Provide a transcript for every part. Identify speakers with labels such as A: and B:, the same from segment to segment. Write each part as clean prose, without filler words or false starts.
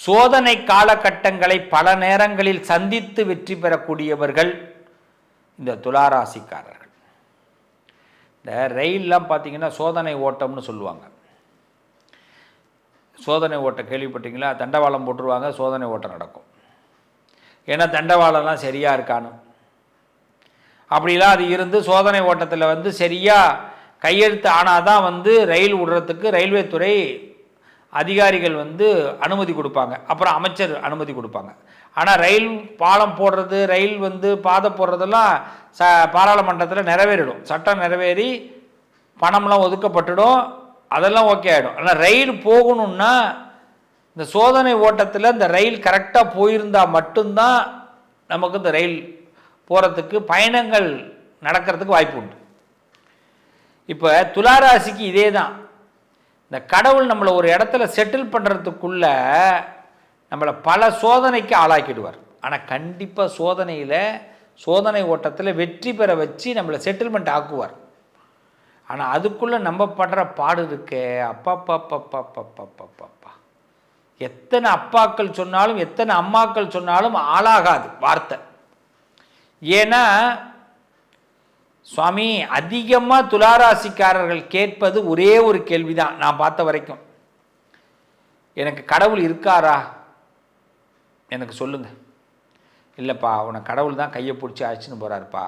A: சோதனை காலகட்டங்களை பல நேரங்களில் சந்தித்து வெற்றி பெறக்கூடியவர்கள் இந்த துளாராசிக்காரர்கள். இந்த ரயில்லாம் பார்த்தீங்கன்னா சோதனை ஓட்டம்னு சொல்லுவாங்க. சோதனை ஓட்டம் கேள்விப்பட்டீங்களா? தண்டவாளம் போட்டுருவாங்க, சோதனை ஓட்டம் நடக்கும். ஏன்னா தண்டவாளம்லாம் சரியாக இருக்கான்னு. அப்படிலாம் அது இருந்து சோதனை ஓட்டத்தில் சரியாக கையெழுத்து ஆனால் தான் ரயில் விடுறதுக்கு ரயில்வே துறை அதிகாரிகள் அனுமதி கொடுப்பாங்க, அப்புறம் அமைச்சர் அனுமதி கொடுப்பாங்க. ஆனால் ரயில் பாலம் போடுறது, ரயில் பாதை போடுறதெல்லாம் பாராளுமன்றத்தில் நிறைவேறிடும், சட்டம் நிறைவேறி பணம்லாம் ஒதுக்கப்பட்டுடும், அதெல்லாம் ஓகே ஆகிடும். ஆனால் ரயில் போகணுன்னா இந்த சோதனை ஓட்டத்தில் இந்த ரயில் கரெக்டாக போயிருந்தால் மட்டும்தான் நமக்கு இந்த ரயில் போகிறதுக்கு பயணங்கள் நடக்கிறதுக்கு வாய்ப்பு உண்டு. இப்போ துளாராசிக்கு இதே தான். இந்த கடவுள் நம்மளை ஒரு இடத்துல செட்டில் பண்ணுறதுக்குள்ள நம்மளை பல சோதனைக்கு ஆளாக்கிடுவார். ஆனால் கண்டிப்பாக சோதனை ஓட்டத்தில் வெற்றி பெற வச்சு நம்மளை செட்டில்மெண்ட் ஆக்குவார். ஆனால் அதுக்குள்ளே நம்ம படுற பாடு இருக்கே, அப்பா எத்தனை அப்பாக்கள் சொன்னாலும் எத்தனை அம்மாக்கள் சொன்னாலும் ஆளாகாது வார்த்தை. ஏன்னா சுவாமி, அதிகமாக துளாராசிக்காரர்கள் கேட்பது ஒரே ஒரு கேள்வி தான் நான் பார்த்த வரைக்கும். எனக்கு கடவுள் இருக்காரா, எனக்கு சொல்லுங்க. இல்லைப்பா, உன்னை கடவுள் தான் கையை பிடிச்சி அழைச்சின்னு போகிறாருப்பா,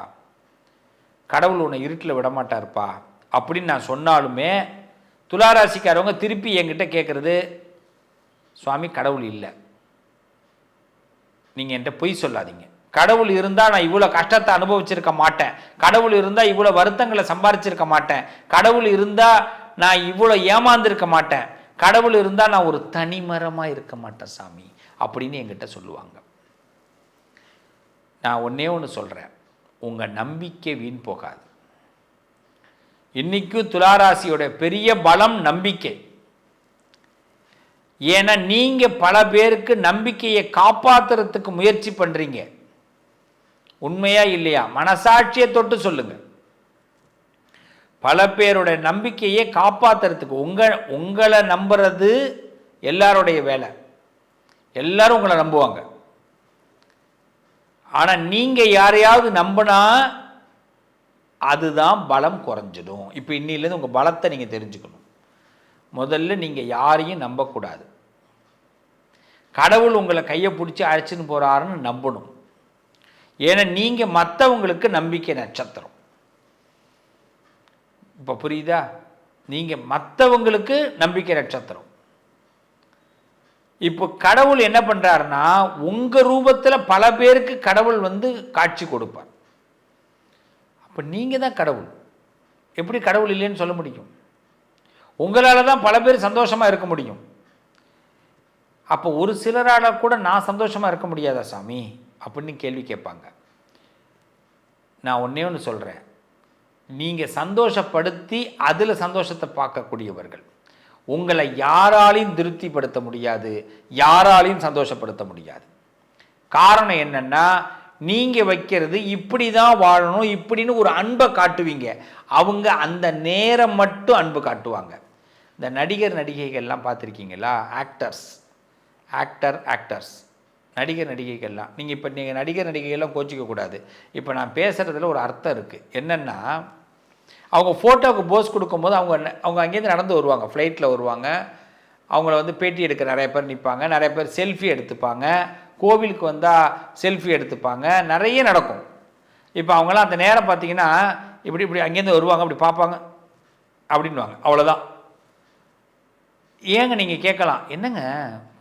A: கடவுள் உன்னை இருட்டில் விடமாட்டாருப்பா அப்படின்னு நான் சொன்னாலுமே துளாராசிக்காரவங்க திருப்பி என்கிட்ட கேட்குறது, சுவாமி கடவுள் இல்லை, நீங்கள் என்கிட்ட பொய் சொல்லாதீங்க, கடவுள் இருந்தால் நான் இவ்வளோ கஷ்டத்தை அனுபவிச்சிருக்க மாட்டேன், கடவுள் இருந்தால் இவ்வளோ வருத்தங்களை சம்பாரிச்சிருக்க மாட்டேன், கடவுள் இருந்தால் நான் இவ்வளோ ஏமாந்துருக்க மாட்டேன், கடவுள் இருந்தால் நான் ஒரு தனிமரமாக இருக்க மாட்டேன் சாமி அப்படின்னு என்கிட்ட சொல்லுவாங்க. நான் ஒன்றே ஒன்று சொல்கிறேன், உங்கள் நம்பிக்கை வீண் போகாது. இன்றைக்கும் துளாராசியோட பெரிய பலம் நம்பிக்கை. ஏன்னா நீங்கள் பல பேருக்கு நம்பிக்கையை காப்பாற்றுறதுக்கு முயற்சி பண்ணுறீங்க. உண்மையா இல்லையா? மனசாட்சியை தொட்டு சொல்லுங்க. பல பேருடைய நம்பிக்கையை காப்பாற்றுறதுக்கு உங்களை நம்புறது எல்லாருடைய வேலை, எல்லாரும் உங்களை நம்புவாங்க. ஆனால் நீங்கள் யாரையாவது நம்பினா அதுதான் பலம் குறைஞ்சிடும். இப்போ இன்னிலேருந்து உங்கள் பலத்தை நீங்கள் தெரிஞ்சுக்கணும். முதல்ல நீங்கள் யாரையும் நம்பக்கூடாது. கடவுள் உங்களை கையை பிடிச்சி அழைச்சின்னு போகிறாருன்னு நம்பணும். ஏன்னா நீங்கள் மற்றவங்களுக்கு நம்பிக்கை நட்சத்திரம். இப்போ புரியுதா? நீங்கள் மற்றவங்களுக்கு நம்பிக்கை நட்சத்திரம். இப்போ கடவுள் என்ன பண்ணுறாருன்னா, உங்கள் ரூபத்தில் பல பேருக்கு கடவுள் காட்சி கொடுப்பார். அப்போ நீங்கள் தான் கடவுள். எப்படி கடவுள் இல்லைன்னு சொல்ல முடியும்? உங்களால் தான் பல பேர் சந்தோஷமாக இருக்க முடியும். அப்போ ஒரு சிலரால் கூட நான் சந்தோஷமாக இருக்க முடியாதா சாமி அப்படின்னு கேள்வி கேட்பாங்க. நான் ஒன்றே ஒன்று சொல்கிறேன், நீங்கள் சந்தோஷப்படுத்தி அதில் சந்தோஷத்தை பார்க்கக்கூடியவர்கள். உங்களை யாராலையும் திருப்திப்படுத்த முடியாது, யாராலையும் சந்தோஷப்படுத்த முடியாது. காரணம் என்னென்னா, நீங்கள் வைக்கிறது இப்படி தான் வாழணும் இப்படின்னு ஒரு அன்பை காட்டுவீங்க. அவங்க அந்த நேரம் மட்டும் அன்பு காட்டுவாங்க. இந்த நடிகர் நடிகைகள்லாம் பார்த்துருக்கீங்களா? ஆக்டர்ஸ் நடிகர் நடிகைகள்லாம் நீங்கள் நடிகர் நடிகைகள்லாம் கோச்சிக்கக்கூடாது. இப்போ நான் பேசுகிறதுல ஒரு அர்த்தம் இருக்குது. என்னென்னா, அவங்க ஃபோட்டோவுக்கு போஸ் கொடுக்கும்போது அவங்க அங்கேருந்து நடந்து வருவாங்க, ஃப்ளைட்டில் வருவாங்க. அவங்கள பேட்டி எடுக்க நிறைய பேர் நிற்பாங்க, நிறைய பேர் செல்ஃபி எடுத்துப்பாங்க, கோவிலுக்கு வந்தால் செல்ஃபி எடுத்துப்பாங்க, நிறைய நடக்கும். இப்போ அவங்களாம் அந்த நேரம் பார்த்தீங்கன்னா இப்படி அங்கேருந்து வருவாங்க, அப்படி பார்ப்பாங்க அப்படின்வாங்க, அவ்வளோதான். ஏங்க நீங்கள் கேட்கலாம், என்னங்க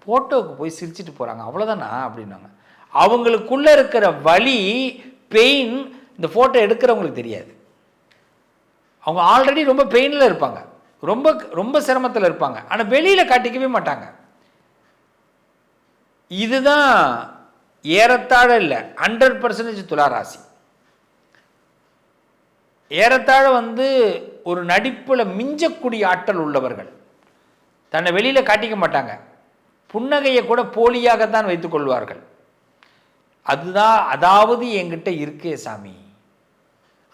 A: ஃபோட்டோவுக்கு போய் சிரிச்சிட்டு போகிறாங்க அவ்வளோதானா அப்படின்னாங்க. அவங்களுக்குள்ளே இருக்கிற வலி, பெயின் இந்த ஃபோட்டோ எடுக்கிறவங்களுக்கு தெரியாது. அவங்க ஆல்ரெடி ரொம்ப பெயினில் இருப்பாங்க, ரொம்ப ரொம்ப சிரமத்தில் இருப்பாங்க, ஆனால் வெளியில் காட்டிக்கவே மாட்டாங்க. இதுதான் ஏறத்தாழ இல்லை 100% துளாராசி. ஏறத்தாழ ஒரு நடிப்பில் மிஞ்சக்கூடிய ஆற்றல் உள்ளவர்கள். தன்னை வெளியில் காட்டிக்க மாட்டாங்க, புன்னகையை கூட போலியாகத்தான் வைத்துக் கொள்வார்கள். அதுதான், அதாவது என்கிட்ட இருக்கே சாமி,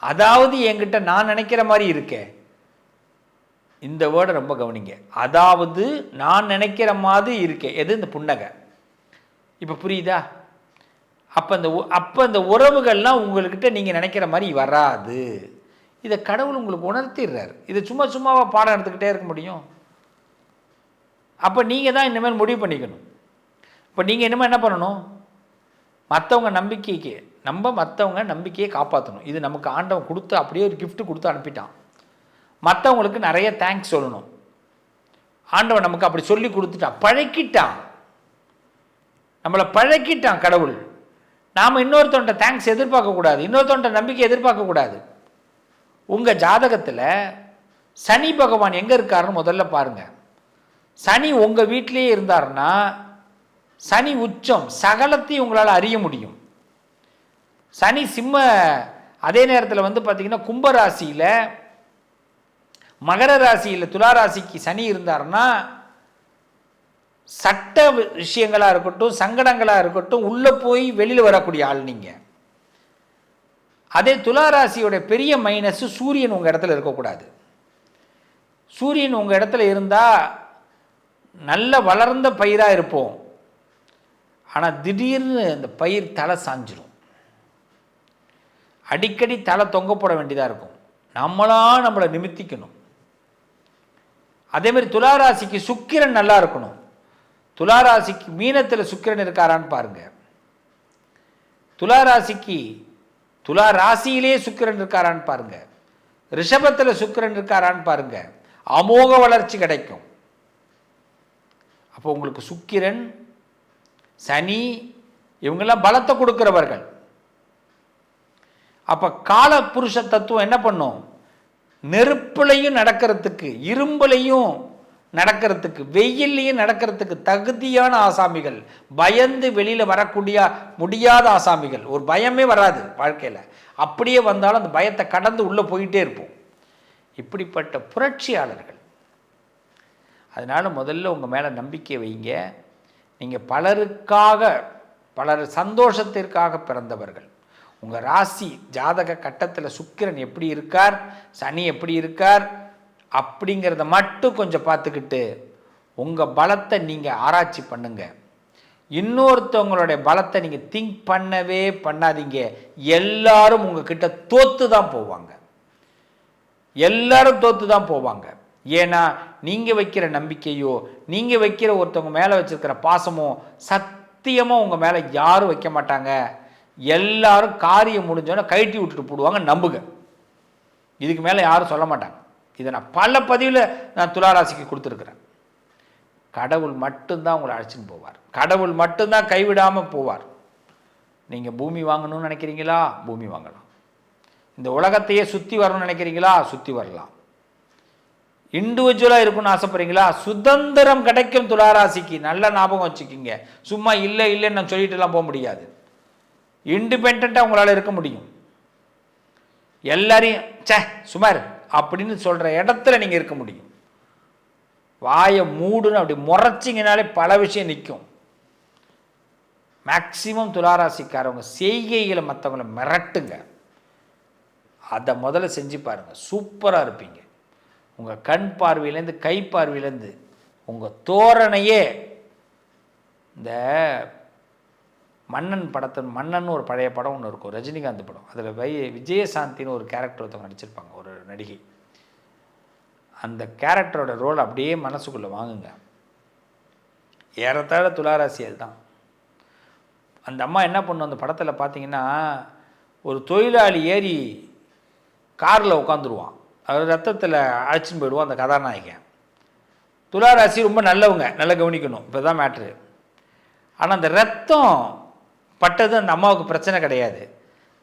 A: அதாவது என்கிட்ட நான் நினைக்கிற மாதிரி இருக்கே. இந்த வேர்டை ரொம்ப கவனிங்க. அதாவது நான் நினைக்கிற மாதிரி இருக்கே. எது? இந்த புன்னகை. இப்போ புரியுதா? அப்போ இந்த உறவுகள்லாம் உங்கள்கிட்ட நீங்கள் நினைக்கிற மாதிரி வராது. இதை கடவுள் உங்களுக்கு உணர்த்திடுறாரு. இதை சும்மாவா பாடம் எடுத்துக்கிட்டே இருக்க முடியும்? அப்போ நீங்கள் தான் இனிமேல் முடிவு பண்ணிக்கணும். இப்போ நீங்கள் இனிமேல் என்ன பண்ணணும்? மற்றவங்க நம்பிக்கையை காப்பாற்றணும். இது நமக்கு ஆண்டவன் கொடுத்து அப்படியே ஒரு கிஃப்ட் கொடுத்து அனுப்பிட்டான். மற்றவங்களுக்கு நிறைய தேங்க்ஸ் சொல்லணும். ஆண்டவன் நமக்கு அப்படி சொல்லி கொடுத்துட்டான், பழக்கிட்டான், நம்மளை பழக்கிட்டான் கடவுள். நாம் இன்னொருத்தவன்ட்ட தேங்க்ஸ் எதிர்பார்க்கக்கூடாது, இன்னொருத்தவன்ட்ட நம்பிக்கை எதிர்பார்க்கக்கூடாது. உங்கள் ஜாதகத்தில் சனி பகவான் எங்கே இருக்காருன்னு முதல்ல பாருங்கள். சனி உங்கள் வீட்டிலேயே இருந்தாருன்னா சனி உச்சம், சகலத்தையும் உங்களால் அறிய முடியும். சனி சிம்ம, அதே நேரத்தில் வந்து பார்த்திங்கன்னா கும்பராசியில், மகர ராசியில், துளாராசிக்கு சனி இருந்தாருன்னா சட்ட விஷயங்களாக இருக்கட்டும், சங்கடங்களாக இருக்கட்டும், உள்ளே போய் வெளியில் வரக்கூடிய ஆள் நீங்கள். அதே துளாராசியோட பெரிய மைனஸ் சூரியன் உங்கள் இடத்துல இருக்கக்கூடாது. சூரியன் உங்கள் இடத்துல இருந்தால் நல்ல வளர்ந்த பயிராக இருப்போம். ஆனால் திடீர்னு இந்த பயிர் தலை சாஞ்சிரும், அடிக்கடி தலை தொங்க போட வேண்டியதாக இருக்கும். நம்மளை நிமித்திக்கணும். அதேமாதிரி துளாராசிக்கு சுக்கிரன் நல்லா இருக்கணும். துளாராசிக்கு மீனத்தில் சுக்கிரன் இருக்காரான்னு பாருங்கள். துளாராசியிலே சுக்கிரன் இருக்காரான்னு பாருங்கள். ரிஷபத்தில் சுக்கிரன் இருக்காரான்னு பாருங்கள். அமோக வளர்ச்சி கிடைக்கும். அப்போ உங்களுக்கு சுக்கிரன், சனி இவங்கெல்லாம் பலத்தை கொடுக்கிறவர்கள். அப்போ கால புருஷ தத்துவம் என்ன பண்ணும்? நெருப்புலையும் நடக்கிறதுக்கு, இரும்புலையும் நடக்கிறதுக்கு, வெயிலையும் நடக்கிறதுக்கு தகுதியான ஆசாமிகள், பயந்து வெளியில் வரக்கூடிய முடியாத ஆசாமிகள். ஒரு பயமே வராது வாழ்க்கையில், அப்படியே வந்தாலும் அந்த பயத்தை கடந்து உள்ளே போயிட்டே இருப்போம். இப்படிப்பட்ட புரட்சியாளர்கள். அதனால் முதல்ல உங்கள் மேலே நம்பிக்கை வைங்க. நீங்கள் பலர் சந்தோஷத்திற்காக பிறந்தவர்கள். உங்கள் ராசி ஜாதக கட்டத்தில் சுக்கிரன் எப்படி இருக்கார், சனி எப்படி இருக்கார் அப்படிங்கிறத மட்டும் கொஞ்சம் பார்த்துக்கிட்டு உங்கள் பலத்தை நீங்கள் ஆராய்ச்சி பண்ணுங்க. இன்னொருத்தவங்களுடைய பலத்தை நீங்கள் திங்க் பண்ணவே பண்ணாதீங்க. எல்லாரும் உங்ககிட்ட தோற்று தான் போவாங்க. எல்லாரும் தோற்று தான் போவாங்க. ஏன்னா நீங்கள் வைக்கிற நம்பிக்கையோ, நீங்கள் வைக்கிற ஒருத்தவங்க மேலே வச்சுருக்கிற பாசமோ சத்தியமாக உங்கள் மேலே யாரும் வைக்க மாட்டாங்க. எல்லாரும் காரியம் முடிஞ்சோன்னே கழட்டி விட்டுட்டு போடுவாங்க. நம்புங்க, இதுக்கு மேலே யாரும் சொல்ல மாட்டாங்க. இதை நான் பல பதிவில் நான் துளாராசிக்கு கொடுத்துருக்குறேன். கடவுள் மட்டும்தான் உங்களை அழைச்சின்னு போவார். கடவுள் மட்டும்தான் கைவிடாமல் போவார். நீங்கள் பூமி வாங்கணும்னு நினைக்கிறீங்களா? பூமி வாங்கலாம். இந்த உலகத்தையே சுற்றி வரணும்னு நினைக்கிறீங்களா? சுற்றி வரலாம். இண்டிவிஜுவலாக இருக்குன்னு ஆசைப்படுறீங்களா? சுதந்திரம் கிடைக்கும் துளாராசிக்கு. நல்ல ஞாபகம் வச்சுக்கிங்க. சும்மா இல்லைன்னு நான் சொல்லிட்டுலாம் போக முடியாது. இண்டிபெண்ட்டாக உங்களால் இருக்க முடியும். எல்லாரையும் சுமார் அப்படின்னு சொல்கிற இடத்துல நீங்கள் இருக்க முடியும். வாயை மூடுன்னு அப்படி முறைச்சிங்கனாலே பல விஷயம் நிற்கும். மேக்சிமம் துளாராசிக்காரவங்க செய்கைகளை மற்றவங்களை மிரட்டுங்க. அதை முதல்ல செஞ்சு பாருங்கள், சூப்பராக இருப்பீங்க. உங்கள் கண் பார்வையிலேருந்து, கை பார்வையிலேருந்து, உங்கள் தோரணையே இந்த மன்னன் ஒரு பழைய படம் ஒன்று இருக்கும், ரஜினிகாந்த் படம். அதில் விஜயசாந்தின்னு ஒரு கேரக்டர் ஒருத்தவங்க நடிச்சிருப்பாங்க, ஒரு நடிகை. அந்த கேரக்டரோட ரோல் அப்படியே மனசுக்குள்ளே வாங்குங்க. ஏறத்தாழ துளாராசி அதுதான். அந்த அம்மா என்ன பண்ணும் அந்த படத்தில் பார்த்தீங்கன்னா, ஒரு தொழிலாளி ஏறி காரில் உட்காந்துருவான். அவர் ரத்தத்தில் அழைச்சின்னு போயிடுவான் அந்த கதாநாயகன். துளாராசி ரொம்ப நல்லவங்க, நல்லா கவனிக்கணும். இப்போ தான் மேட்ரு. ஆனால் அந்த ரத்தம் பட்டது அந்த அம்மாவுக்கு பிரச்சனை கிடையாது.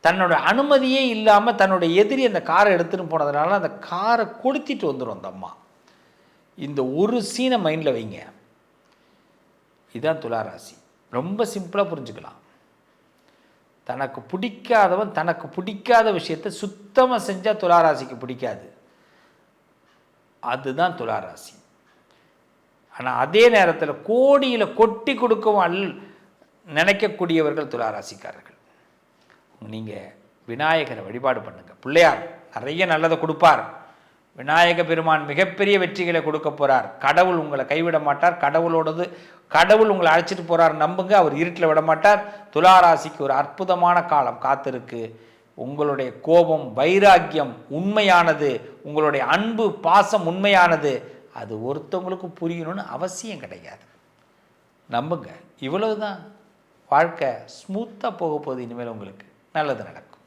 A: தன்னோட அனுமதியே இல்லாமல் தன்னோட எதிரி அந்த காரை எடுத்துகிட்டு போனதுனால அந்த காரை கொளுத்திட்டு வந்துடும் அந்த அம்மா. இந்த ஒரு சீனை மைண்டில் வைங்க. இதுதான் துளாராசி. ரொம்ப சிம்பிளாக புரிஞ்சுக்கலாம். தனக்கு பிடிக்காதவன் தனக்கு பிடிக்காத விஷயத்தை சுத்தமாக செஞ்சால் துளாராசிக்கு பிடிக்காது. அதுதான் துளாராசி. ஆனால் அதே நேரத்தில் கோடியில் கொட்டி கொடுக்கவும் நினைக்கக்கூடியவர்கள் துளாராசிக்காரர்கள். நீங்கள் விநாயகரை வழிபாடு பண்ணுங்கள். பிள்ளையார் நிறைய நல்லதை கொடுப்பார். விநாயக பெருமான் மிகப்பெரிய வெற்றிகளை கொடுக்க போகிறார். கடவுள் உங்களை கைவிட மாட்டார். கடவுள் உங்களை அழைச்சிட்டு போகிறார், நம்புங்க. அவர் இருட்டில் விட மாட்டார். துளாராசிக்கு ஒரு அற்புதமான காலம் காத்திருக்கு. உங்களுடைய கோபம், வைராக்கியம் உண்மையானது, உங்களுடைய அன்பு பாசம் உண்மையானது. அது ஒருத்தவங்களுக்கு புரியணும்னு அவசியம் கிடையாது, நம்புங்க. இவ்வளவுதான். வாழ்க்கை ஸ்மூத்தாக போக போகுது. இனிமேல் உங்களுக்கு நல்லது நடக்கும்.